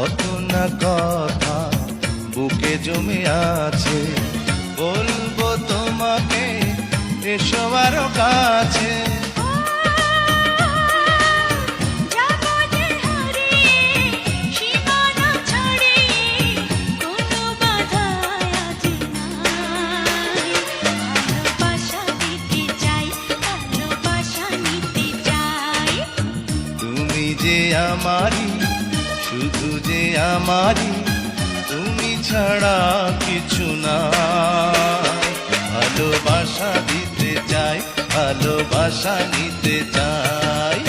কত না কথা বুকে জমে আছে, বলবো তোমাকে এসো আরো কাছে। তুমি যে আমারই, শুধু যে আমারই, তুমি ছাড়া কিছু না। ভালোবাসা দিতে চাই, ভালোবাসা নিতে চাই।